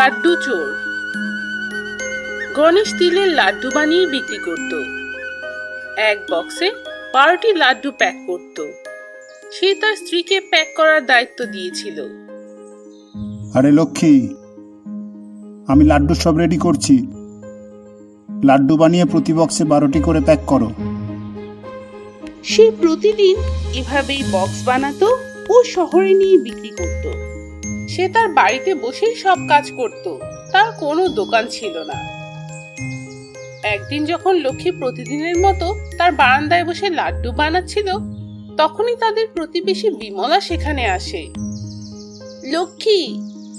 লাড্ডু চোর। গণেশ তিলের লাড্ডু বানিয়ে বিক্রি করত। এক বক্সে 12টি লাড্ডু প্যাক করত। সে তার স্ত্রীকে প্যাক করার দায়িত্ব দিয়েছিল। আরে লক্ষ্মী, আমি লাড্ডু সব রেডি করছি। লাড্ডু বানিয়ে প্রতি বক্সে 12টি করে প্যাক করো। সে প্রতিদিন এভাবেই বক্স বানাতো ও শহরে নিয়ে বিক্রি করত। সে তার বাড়িতে বসেই সব কাজ করত, তার কোনো দোকান ছিল না। একদিন যখন লক্ষ্মী প্রতিদিনের মতো তার বারান্দায় বসে লাড্ডু বানাচ্ছিল, তখনই তাদের প্রতিবেশী বিমলা সেখানে আসে। লক্ষ্মী,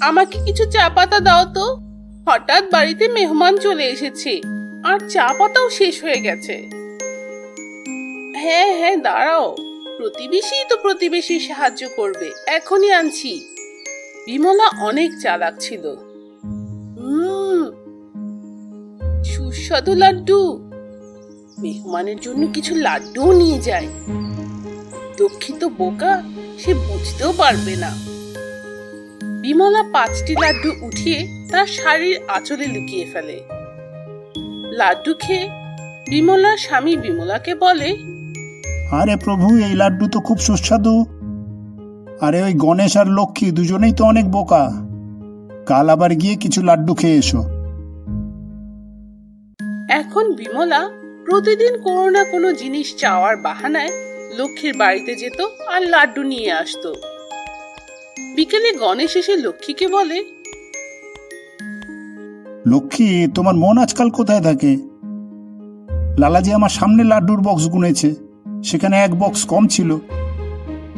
আমাকে কিছু চা পাতা দাও তো, হঠাৎ বাড়িতে মেহমান চলে এসেছে আর চা পাতাও শেষ হয়ে গেছে। হ্যাঁ হ্যাঁ, দাঁড়াও, প্রতিবেশী তো প্রতিবেশী সাহায্য করবে, এখনই আনছি। বিমলা অনেক চালাক ছিল। সুস্বাদু লাড্ডু, মেহমানের জন্য কিছু লাড্ডু নিয়ে যায়। লক্ষ্মী তো বোকা, সে বুঝতেও পারবে না। বিমলা 5টি লাড্ডু উঠিয়ে তার শাড়ির আঁচলে লুকিয়ে ফেলে। লাড্ডু খেয়ে বিমলার স্বামী বিমলাকে বলে, আরে প্রভু, এই লাড্ডু তো খুব সুস্বাদু। আরে ওই গণেশ আর লক্ষ্মী দুজনেই তো অনেক বোকা। কাল আবার গিয়ে কিছু লাড্ডু খেয়ে এসো। এখন বিমলা প্রতিদিন কোনো না কোনো জিনিস চাওয়ার বাহানায় লক্ষ্মীর বাড়িতে যেত আর লাড্ডু নিয়ে আসতো। বিকেলে গণেশ এসে লক্ষ্মীকে বলে, লক্ষ্মী, তোমার মন আজকাল কোথায় থাকে? লালাজি আমার সামনে লাড্ডুর বক্স গুনেছে, সেখানে এক বক্স কম ছিল।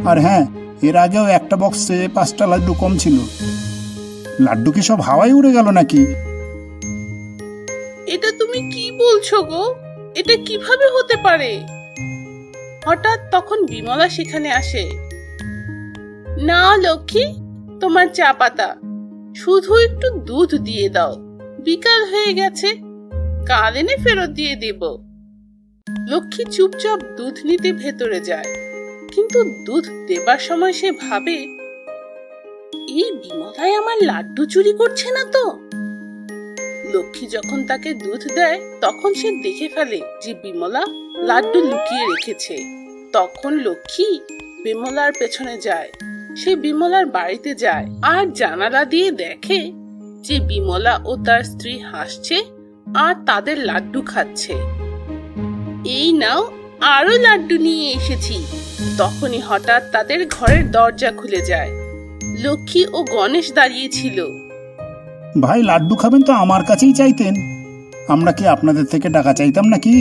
আর হ্যাঁ, এর আগেও একটা বক্সে 5টা লাড্ডু কম ছিল। লাড্ডু কি সব হাওয়ায় উড়ে গেল নাকি? এটা তুমি কি বলছো গো? এটা কিভাবে হতে পারে? হঠাৎ তখন বিমলা সেখানে আসে। না লক্ষ্মী, তোমার চা পাতা, শুধু একটু দুধ দিয়ে দাও, বিকাল হয়ে গেছে, কাল এনে ফেরত দিয়ে দেব। লক্ষ্মী চুপচাপ দুধ নিতে ভেতরে যায়, কিন্তু দুধ দেবার সময় সে ভাবে, এই বিমলাই আমার লাড্ডু চুরি করছে না তো? লক্ষ্মী যখন তাকে দুধ দেয়, তখন সে দেখে ফেলে যে বিমলা লাড্ডু লুকিয়ে রেখেছে। তখন লক্ষ্মী বিমলার পেছনে যায়। সে বিমলার বাড়িতে যায় আর জানালা দিয়ে দেখে যে বিমলা ও তার স্ত্রী হাসছে আর তাদের লাড্ডু খাচ্ছে। এই নাও, আরো লাড্ডু নিয়ে এসেছি। তখনই হঠাৎ তাদের ঘরের দরজা খুলে যায়। লক্ষ্মী ও গণেশ দাঁড়িয়ে ছিল। ভাই, লাড্ডু খাবেন তো আমার কাছেই চাইতেন, আমরা কি আপনাদের থেকে টাকা চাইতাম নাকি?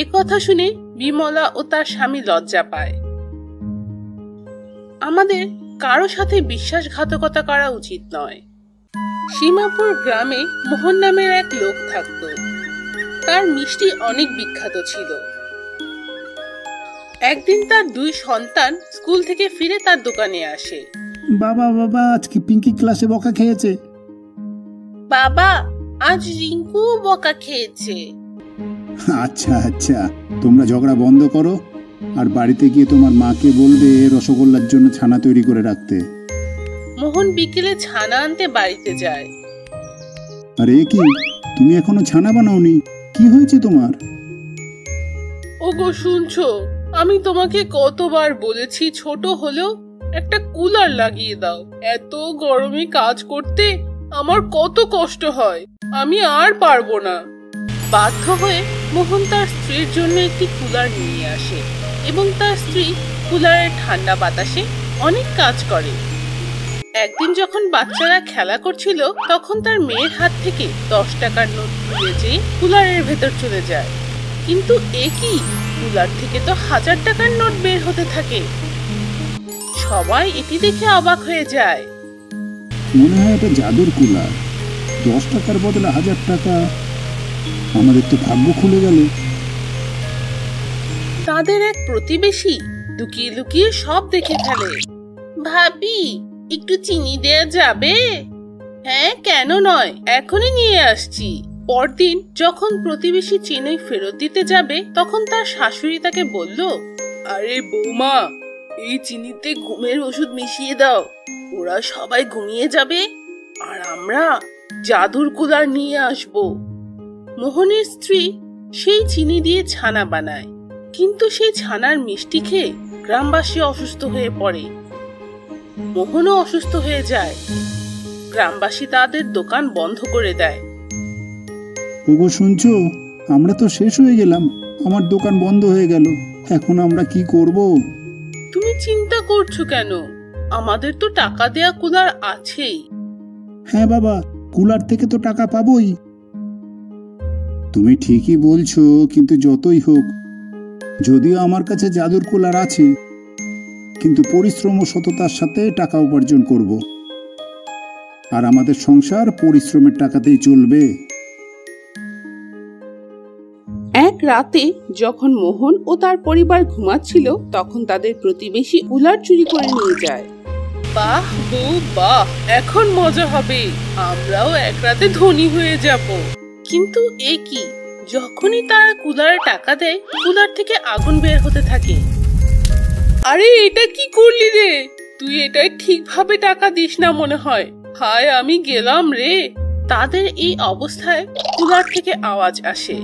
এ কথা শুনে বিমলা ও তার স্বামী লজ্জা পায়। আমাদের কারো সাথে বিশ্বাসঘাতকতা করা উচিত নয়। সীমাপুর গ্রামে মোহন নামের এক লোক থাকত। তার মিষ্টি অনেক বিখ্যাত ছিল। একদিন তার 2 সন্তান স্কুল থেকে ফিরে তার দোকানে আসে। বাবা বাবা, আজকে পিঙ্কি ক্লাসে বকা খেয়েছে। বাবা, আজ রিঙ্কু বকা খেয়েছে। আচ্ছা আচ্ছা, তোমরা ঝগড়া বন্ধ করো আর বাড়িতে গিয়ে তোমার মাকে বলবে রসগোল্লার জন্য ছানা তৈরি করে রাখতে। মোহন বিকেলে ছানা আনতে বাড়িতে যায়। আরে কি, তুমি এখনো ছানা বানাওনি? কি হয়েছে তোমার? ওগো শুনছো, আমি তোমাকে কতবার বলেছি ছোট হলেও একটা কুলার লাগিয়ে দাও। এত গরমে কাজ করতে আমার কত কষ্ট হয়, আমি আর পারবো না। বাধ্য হয়ে মোহন তার স্ত্রীর জন্য একটি কুলার নিয়ে আসে এবং তার স্ত্রী কুলারের ঠান্ডা বাতাসে অনেক কাজ করে। একদিন যখন বাচ্চারা খেলা করছিল, তখন তার মেয়ের হাত থেকে 10 টাকার নোট খুলে যেয়ে কুলারের ভেতর চলে যায়। কিন্তু এ কি, কুলার থেকে তো 1000 টাকার নোট বের হতে থাকে। সবাই এটি দেখে অবাক হয়ে যায়। মনে হয় এটা জাদুর কুলার, 10 টাকার বদলে 1000 টাকা। আমাদের তো ভাগ্য খুলে গেল। তাদের এক প্রতিবেশী লুকিয়ে লুকিয়ে সব দেখে ফেলে। ভাবি, একটু চিনি দেয়া যাবে? হ্যাঁ, কেন নয়, এখনই নিয়ে আসছি। পরদিন যখন প্রতিবেশী চিনি ফেরত দিতে যাবে, তখন তার শাশুড়ি তাকে বলল, আরে বৌমা, এই চিনিতে ঘুমের ওষুধ মিশিয়ে দাও, ওরা সবাই ঘুমিয়ে যাবে আর আমরা জাদুর কুলার নিয়ে আসব। মোহনের স্ত্রী সেই চিনি দিয়ে ছানা বানায়, কিন্তু সেই ছানার মিষ্টি খেয়ে গ্রামবাসী অসুস্থ হয়ে পড়ে। মোহনও অসুস্থ হয়ে যায়। গ্রামবাসী তাদের দোকান বন্ধ করে দেয়। ওগো শুনছো, আমরা তো শেষ হয়ে গেলাম, আমার দোকান বন্ধ হয়ে গেল, এখন আমরা কি করব? তুমি চিন্তা করছো কেন? আমাদের তো টাকা দেয়া কুলার আছেই। হ্যাঁ বাবা, কুলার থেকে তো টাকা পাবোই। তুমি ঠিকই বলছো, কিন্তু যতই হোক, যদিও আমার কাছে জাদুর কুলার আছে, কিন্তু পরিশ্রম ও সততার সাথে টাকা উপার্জন করব, আর আমাদের সংসার পরিশ্রমের টাকাতেই চলবে। এক রাতে যখন মোহন ও তার পরিবার ঘুমাচ্ছিল, তখন তাদের প্রতিবেশী কুলার চুরি করে নিয়ে যায়। বাহ বউ বাহ, এখন মজা হবে, আমরাও এক রাতে ধনী হয়ে যাব। কিন্তু এ কি, যখনই তারা কুলারে টাকা দেয়, কুলার থেকে আগুন বের হতে থাকে। আরে এটা কি করলি রে? তুই এটাই ঠিকভাবে টাকা দিস না মনে হয়। হায় আমি গেলাম রে। তাদের এই অবস্থায় কুলার থেকে আওয়াজ আসে,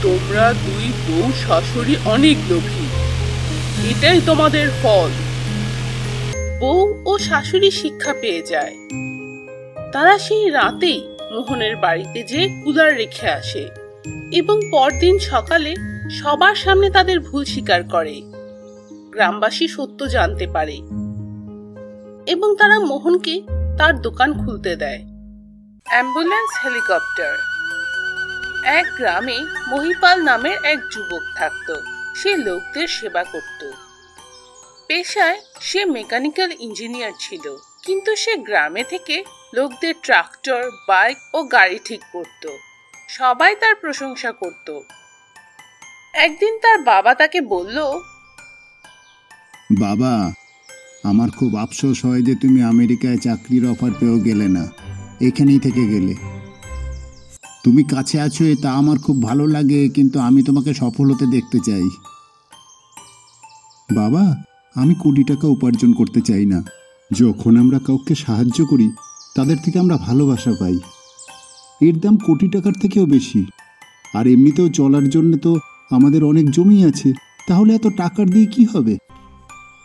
তোমরা দুই বউ শাশুড়ি অনেক লোভী, এটাই তোমাদের ফল। বউ ও শাশুড়ি শিক্ষা পেয়ে যায়। তারা সেই রাতেই মোহনের বাড়িতে যেয়ে কুলার রেখে আসে এবং পরদিন সকালে সবার সামনে তাদের ভুল স্বীকার করে। গ্রামবাসী সত্য জানতে পারে এবং তারা মোহনকে তার দোকান খুলতে দেয়। Ambulance helicopter. এক গ্রামে মহিপাল নামের এক যুবক থাকত। সে লোকদের সেবা করত। পেশায় সে মেকানিক্যাল ইঞ্জিনিয়ার ছিল, কিন্তু সে গ্রামে থেকে লোকদের ট্রাক্টর, বাইক ও গাড়ি ঠিক করত। সবাই তার প্রশংসা করত। একদিন তার বাবা তাকে বলল, বাবা, আমার খুব আফসোস হয় যে তুমি আমেরিকায় চাকরির অফার পেয়েও গেলে না, এখানেই থেকে গেলে। তুমি কাছে আছো এটা আমার খুব ভালো লাগে, কিন্তু আমি তোমাকে সফল হতে দেখতে চাই। বাবা, আমি কোটি টাকা উপার্জন করতে চাই না। যখন আমরা কাউকে সাহায্য করি, তাদের থেকে আমরা ভালোবাসা পাই। এর দাম কোটি টাকার থেকেও বেশি। আর এমনিতেও চলার জন্য তো আমাদের অনেক জমি আছে, তাহলে এত টাকার দিয়ে কি হবে?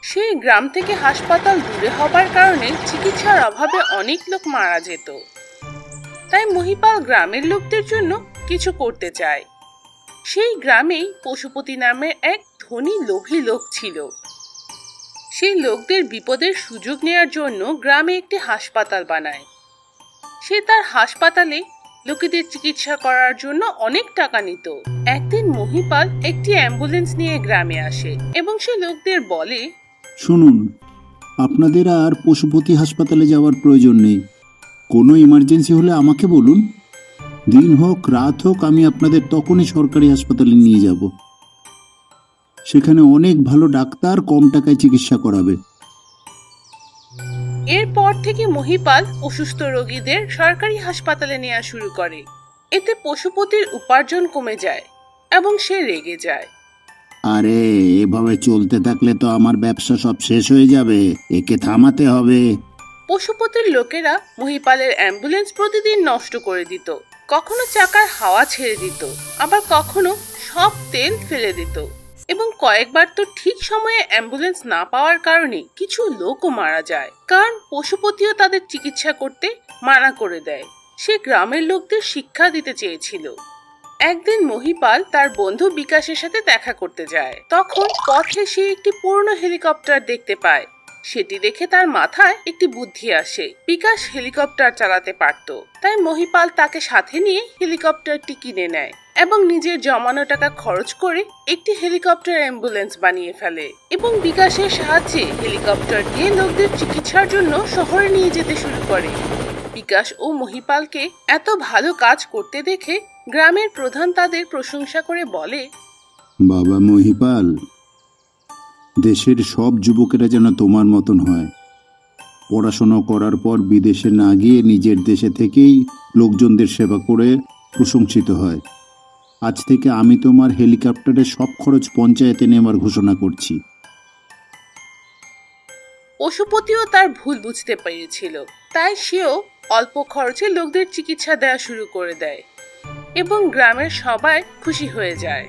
সেই গ্রাম থেকে হাসপাতাল দূরে হবার কারণে চিকিৎসার অভাবে অনেক লোক মারা যেত। তাই মহিপাল গ্রামের লোকদের জন্য কিছু করতে চায়। সেই গ্রামেই পশুপতি নামের এক ধনী লোভী লোক ছিল। সেই লোকদের বিপদের সুযোগ নেয়ার জন্য গ্রামে একটি হাসপাতাল বানায়। সে তার হাসপাতালে লোকেদের চিকিৎসা করার জন্য অনেক টাকা নিত। একদিন মহিপাল একটি অ্যাম্বুলেন্স নিয়ে গ্রামে আসে এবং সে লোকদের বলে, শুনুন, আপনাদের আর পশুপতি হাসপাতালে যাওয়ার প্রয়োজন নেই। কোনো ইমার্জেন্সি হলে আমাকে বলুন, দিন হোক রাত হোক, আমি আপনাদের তখনই সরকারি হাসপাতালে নিয়ে যাব। সেখানে অনেক ভালো ডাক্তার কম টাকায় চিকিৎসা করাবে। এরপর থেকে মহিপাল অসুস্থ রোগীদের সরকারি হাসপাতালে নেওয়া শুরু করে। এতে পশুপতির উপার্জন কমে যায় এবং সে রেগে যায়। আরে, এভাবে চলতে থাকলে তো আমার ব্যবসা সব শেষ হয়ে যাবে, একে থামাতে হবে। পশুপতির লোকেরা মহিপালের অ্যাম্বুলেন্স প্রতিদিন নষ্ট করে দিত। কখনো চাকার হাওয়া ছেড়ে দিত, আবার কখনো সব তেল ফেলে দিত এবং কয়েকবার তো ঠিক সময়ে অ্যাম্বুলেন্স না পাওয়ার কারণে কিছু লোকও মারা যায়, কারণ পশুপতিও তাদের চিকিৎসা করতে মানা করে দেয়। সে গ্রামের লোকদের শিক্ষা দিতে চেয়েছিল। একদিন মহিপাল তার বন্ধু বিকাশের সাথে দেখা করতে যায়। তখন পথে সে একটি পুরনো হেলিকপ্টার দেখতে পায়। সেটি দেখে তার মাথায় একটি বুদ্ধি আসে। বিকাশ হেলিকপ্টার চালাতে পারত, তাই মহিপাল তাকে সাথে নিয়ে হেলিকপ্টারটি কিনে নেয় এবং নিজের জমানো টাকা খরচ করে একটি হেলিকপ্টার অ্যাম্বুলেন্স বানিয়ে ফেলে এবং বিকাশের সাহায্যে হেলিকপ্টার দিয়ে লোকদের চিকিৎসার জন্য শহরে নিয়ে যেতে শুরু করে। বিকাশ ও মহিপালকে এত ভালো কাজ করতে দেখে গ্রামের প্রধান তাদের প্রশংসা করে বলে, বাবা মহিপাল, দেশের সব যুবকেরা যেন তোমার মতন হয়। পড়াশোনা করার পর বিদেশে না গিয়ে নিজের দেশে থেকেই লোকজনদের সেবা করে প্রশংসিত হয়। আজ থেকে আমি তোমার হেলিকপ্টারের সব খরচ পঞ্চায়েতে নেওয়ার ঘোষণা করছি। পশুপতিও তার ভুল বুঝতে পেরেছিল, তাই সেও অল্প খরচে লোকদের চিকিৎসা দেওয়া শুরু করে দেয় এবং গ্রামের সবাই খুশি হয়ে যায়।